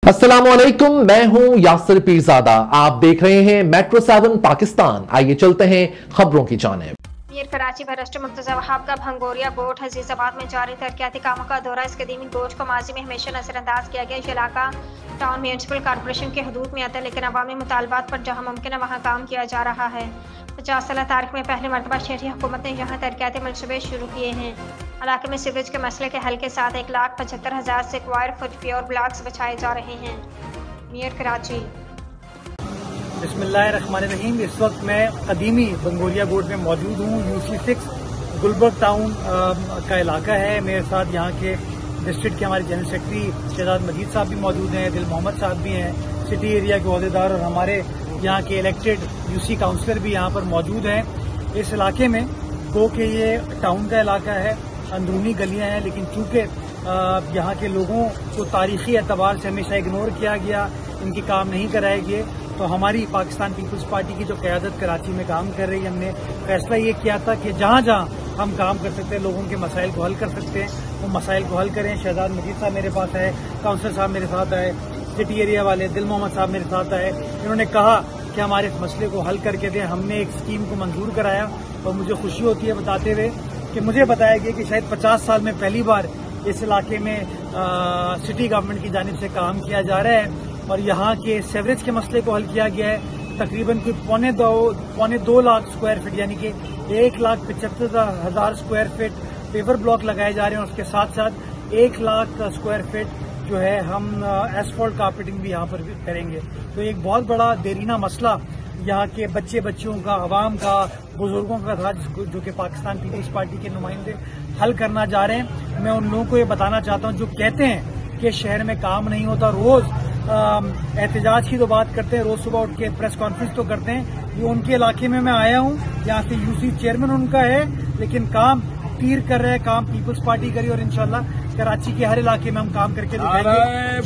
अस्सलामुअलैकुम, मैं हूं यासिर पीरजादा। आप देख रहे हैं मेट्रो 7 पाकिस्तान। आइए चलते हैं खबरों की जानिब। मीर कराची बैरिस्टर मुर्तजा वहाब का भंगोरिया गोट अजीजाबाद में जारी तरक्याती कामों का दौरा। इस कदीमी गोट को माजी में हमेशा नजरअंदाज किया गया। ये इलाका टाउन म्यूनसिपल कॉर्पोरेशन के हदूद में आता है, लेकिन अवामी मुतालबात पर जहाँ मुमकिन है वहाँ काम किया जा रहा है। 50 साल तारीख में पहली मरतबा शहरी हुकूमत ने यहाँ तरक्याती मनसूबे शुरू किए हैं। इलाके में सीवरेज के मसले के हल के साथ 1,75,000 से स्क्वायर फुट प्योर ब्लॉक्स बिछाए जा रहे हैं। मीर कराची। बिस्मिल्लाहिर्रहमानिर्रहीम। इस वक्त मैं कदीमी बंगोरिया गोट में मौजूद हूँ। UC6 गुलबर्ग टाउन का इलाका है। मेरे साथ यहाँ के डिस्ट्रिक्ट के हमारे जनरल सेक्रेटरी शहजाद मजीद साहब भी मौजूद हैं, दिल मोहम्मद साहब भी हैं, सिटी एरिया के अहदेदार और हमारे यहाँ के इलेक्टेड UC काउंसलर भी यहाँ पर मौजूद हैं। इस इलाके में गो के ये टाउन का इलाका है, अंदरूनी गलियाँ हैं, लेकिन चूँकि यहाँ के लोगों को तारीखी एतबार से हमेशा इग्नोर किया गया, इनके काम नहीं कराए गए, तो हमारी पाकिस्तान पीपल्स पार्टी की जो क़यादत कराची में काम कर रही है, हमने फैसला ये किया था कि जहाँ जहाँ हम काम कर सकते हैं, लोगों के मसाइल को हल कर सकते हैं, वो मसाइल को हल करें। शहजाद मजीद साहब मेरे पास है, काउंसलर साहब मेरे साथ आए, सिटी एरिया वाले दिल मोहम्मद साहब मेरे साथ आए। इन्होंने कहा कि हमारे इस मसले को हल करके दें। हमने एक स्कीम को मंजूर कराया और मुझे खुशी होती है बताते हुए कि मुझे बताया गया कि शायद 50 साल में पहली बार इस इलाके में सिटी गवर्नमेंट की जानिब से काम किया जा रहा है और यहाँ के सेवरेज के मसले को हल किया गया है। तकरीबन कोई पौने दो लाख स्क्वायर फीट यानी कि 1,75,000 स्क्वायर फीट पेवर ब्लॉक लगाए जा रहे हैं और उसके साथ साथ 1 लाख स्क्वायर फीट जो है हम एसफॉल्ट कारपेटिंग भी यहाँ पर करेंगे। तो एक बहुत बड़ा देरीना मसला यहाँ के बच्चियों का, आवाम का, बुजुर्गों का था, जो कि पाकिस्तान पीपल्स पार्टी के नुमाइंदे हल करना जा रहे हैं। मैं उन लोगों को ये बताना चाहता हूँ जो कहते हैं कि शहर में काम नहीं होता, रोज एहतजाज की तो बात करते हैं, रोज सुबह उठ के प्रेस कॉन्फ्रेंस तो करते हैं। ये उनके इलाके में मैं आया हूँ, यहाँ से UC चेयरमैन उनका है, लेकिन काम तीर कर रहे हैं, काम पीपल्स पार्टी करी और इंशाल्लाह कराची के हर इलाके में हम काम करके दिखाएंगे।